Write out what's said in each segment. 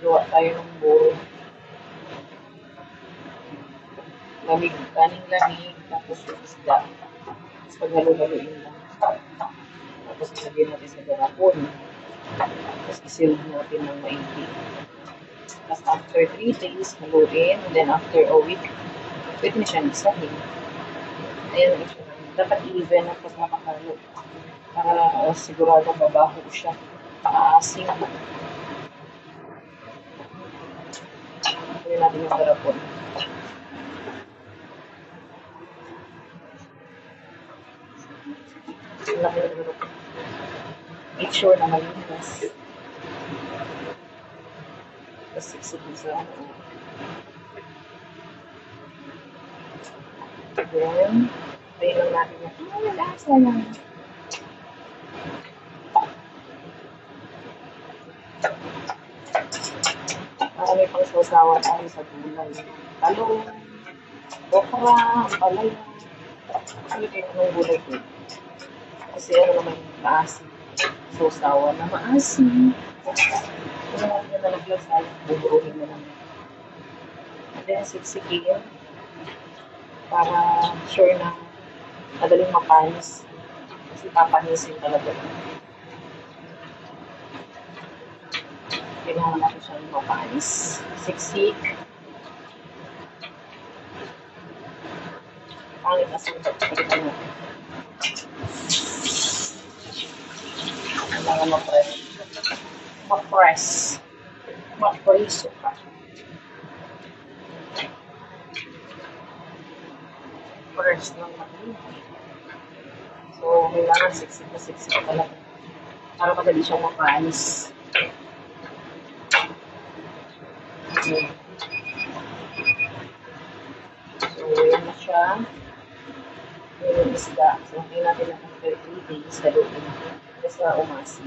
Gawa tayo ng buro. Kaning-lamig, tapos yung isda. Tapos paghalo-haloin lang. Tapos ilagay natin sa garapon. Tapos isilog natin ng maigi. Tapos after 3 days, haluin. And then after a week, pwede na siyang isahin. Ayan, dapat even ang pagmakakalo. Para siguradong mabaho siya. Pakaasim. Pwede natin yung garapon. Make sure na malinis. Tapos siksipin sa ano. Then, tayo lang natin yung lasa lang. May pang sausawan tayo sa gulay. Talong, okra, palaya. Ano kayo ng gulay ko? Kasi ano naman maasim. Sausawan na maasim. Kung naman na nalaglag sa buburuhin na naman. And then, siksikin. Para sure na madaling mapanis. Kasi papanisin talaga. Kailangan natin siyang mapanis. Siksik. Pangit na sunod. Pagkita natin. Kailangan ma-press. Ma-press. Ma-press ka. Press lang natin. So, kailangan siksik na siksik talaga. Para madali siyang mapanis. Okay. So, yan na siya. Yung isda. So, hindi natin na after 3 days haluin. Kasi umasi.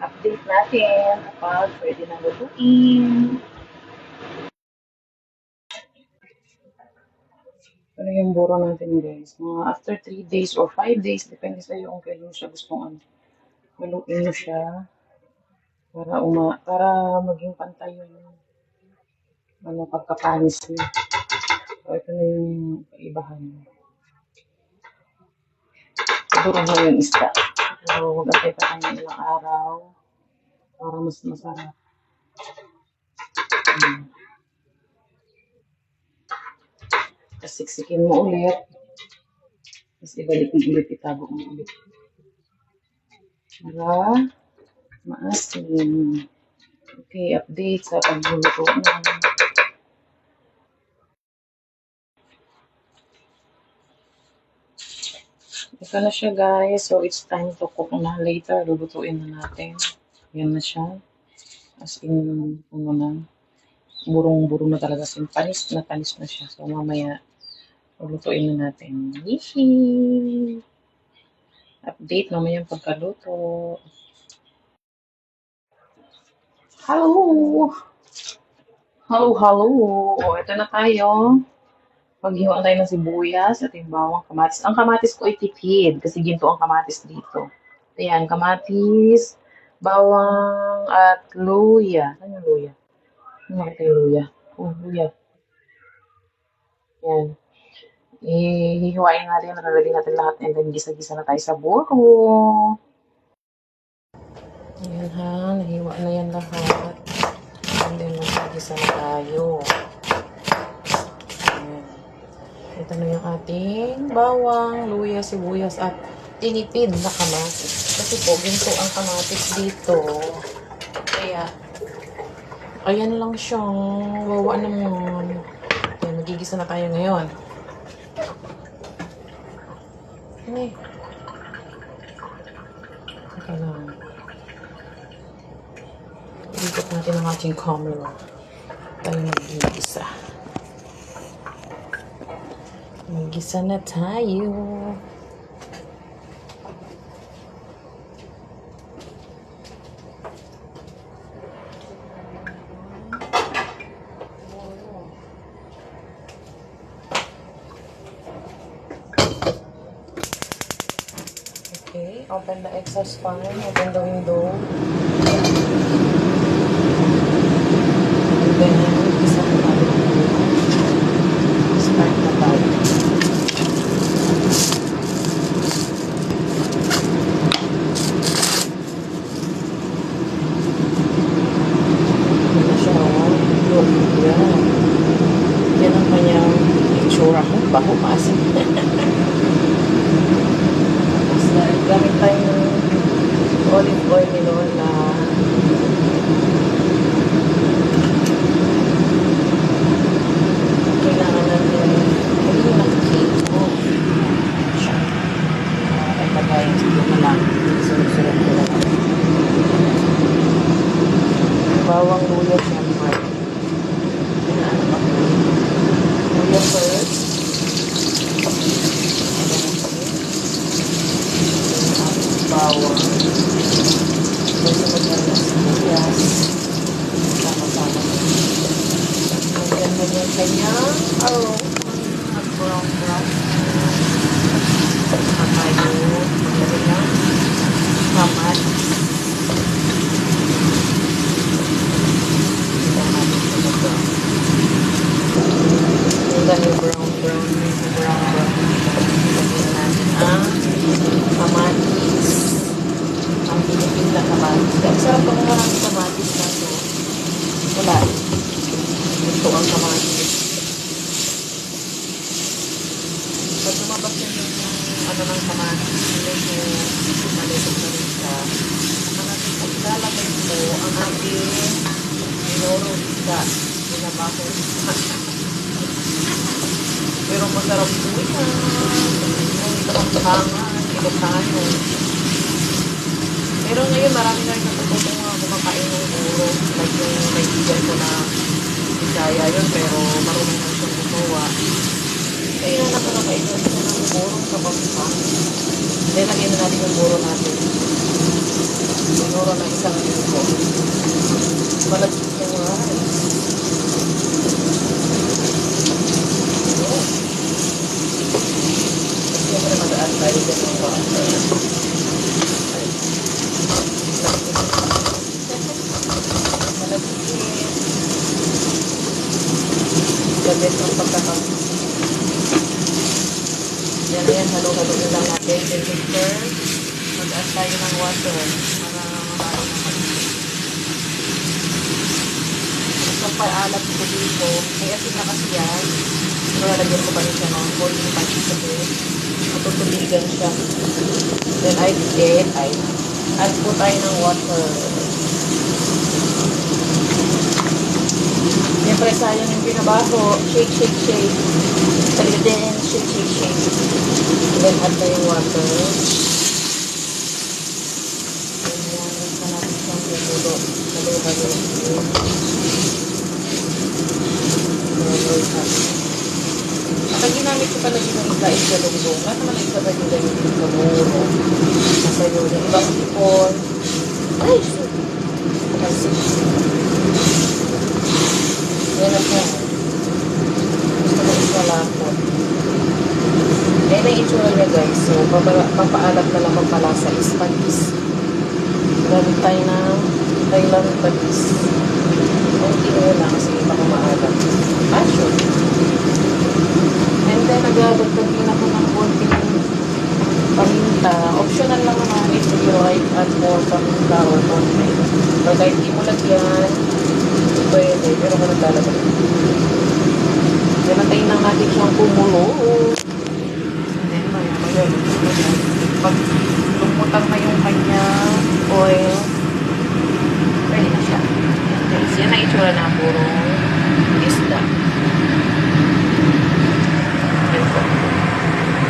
Update natin kapag pwede na lutuin. Ano yung buro natin, guys? Mga after 3 days or 5 days, depende sa iyo kung kailan siya gustong ano. Haluin mo siya para maging pantay yung pagkapanis niya. So, ito na yung kaibahan. Siguro mo yung isda. So, mag-antay pa tayo ng ilang araw para mas masarap. Tapos siksikin mo ulit. Tapos ibalik mo ulit, itago mo ulit. Para maasim. Okay, update sa pagluluto na. Ito na siya, guys. So, it's time to cook na later. Lulutuin na natin. Yan na siya. As in, burong-burong na talaga. Panis na siya. So, mamaya, lulutuin na natin. Yee! Update mamaya yung pagkaluto. Hello! Hello! O, ito na tayo. Paghiwaan tayo ng sibuyas at yung bawang kamatis. Ang kamatis ko ay tipid kasi ginto ang kamatis dito. Ayan, kamatis, bawang, at luya. Ano yung luya? Ano makita yung luya? Oh, luya. Ayan. Hihiwain natin, nakalagay natin lahat and then gisa-gisa na tayo sa buro. Ayan ha, nahiwa na yan lahat. And then magigisa na tayo. Ito na yung ating bawang, luya, sibuyas, at tinipid na kamatis. Kasi po, ginto ang kamatis dito. Kaya, ayan lang siyang wawa naman. Kaya, magigisa na tayo ngayon. Ay. Okay lang. Ikot natin ang ating camera. Tayo magigisa. Magisa na tayo. Okay, open the exhaust fan, open the window. store ni Lola. Kailangan natin hindi na cake. Oh, siya. Ay tagayin siguro na lang. Sunod-sunod ko na lang. Bawang luya siyempre. Ano ba? Luya first. Bawang. Kasi maganda sibuyas. Sama-sama. Lagyan mo yung kanyang arrow. Brown. At tayo. Maglagay ng kamatis. Yung brown. Lagyan natin ang kamatis. Ang pinipin na kamatis. Kaya sarap pag maraming kamatis na to. Wala. Ito ang kamatis. Pag lumabas yun yung ano ng kamatis, medyo malitok na rin siya. Paglalagay ko ang ating minoro isda. Binabaho isda. Pero masarap po yan. Ito ang tangan. Ilocano. Pero ngayon marami na rin natututong kumakain ng buro. Like yung kaibigan ko na Bisaya yun. Pero marunong na siyang gumawa. Kaya nakakain na siya ng buro sa bangka. Then lagyan na natin yung buro natin. Buro na isang linggo. Malagit yung rice. Siyempre mag-add tayo dyan ng water. Malagkit. Gabit ng pagkakang. Yan, halo-haloin lang natin. Then after, mag-add tayo ng water para mahalo na malagkit. Kapag paalat ko dito, may asin na kasi yan. Pero lalagyan ko pa rin siya ng boiling pansit kasi matutuligan siya. Then add po tayo ng water. Siyempre sayang yung pinabaho. Shake. Talaga din, shake. Then add tayo yung water. Then yan, na natin siyang pinulo. Halo-halo. Ang ginamit ko pala yung islain sa lunggong. Ano naman isa ba yung gamitin sa muro? Nasa yun, yung ibang ipon. Ay, shit! Kasi, yan na siya. Gusto ko isalakot. Yan ang itsura niya guys. So, papaalat na lang magpalasa is patis. Gamit tayo ng Thailand patis. Kunti mo lang kasi baka maalat. Sure. And then, nagdagdag din ako ng konting paminta. Optional lang naman if you like add more paminta or konti. Pero kahit di mo lagyan, pwede. Pero kung naglalagay. Ganatayin lang natin siyang kumulo. And then, maya. Pag lumutang na yung kanyang oil, pwede na siya. Guys, yan ang itsura na puro isda.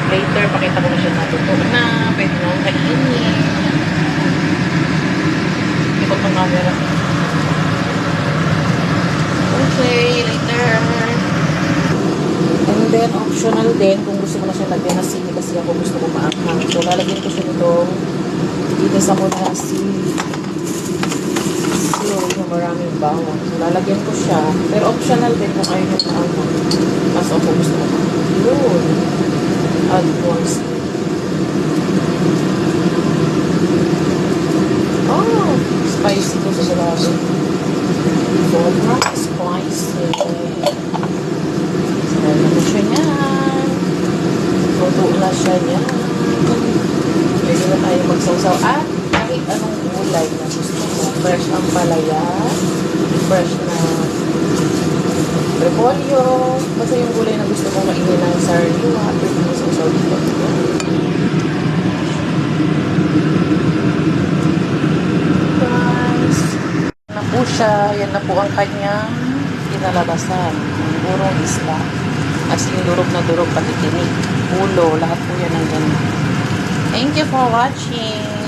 Later, pakita ko na siya natutunan na. Pwede na kainin. Ikot ng camera. Okay, later. And then, optional din, kung gusto mo na siya lagyan na sili kasi ako gusto ko maanghang. So, lalagyan ko siya dito sa muna sili. Yung maraming bawang. So, lalagyan ko siya. Pero optional din kung ayaw nyo maanghang. Mas ako gusto ko maanghang. Add more sili. Oh, spicy ko sa salado. Sobrang spicy. Sarap na siya niyan. Luto na siya niyan. Pwede na tayo magsawsaw. At kahit anong gulay na gusto mo. Fresh ang palaya. Fresh na repolyo. Basta yung gulay na gusto mo mainin ng sardina. Pwede mo sa dito. siya. Yan na po ang kanyang kinalabasan. Burong isda. As in, durog na durog, pati tinik. Ulo, lahat po yan ang ganun. Thank you for watching.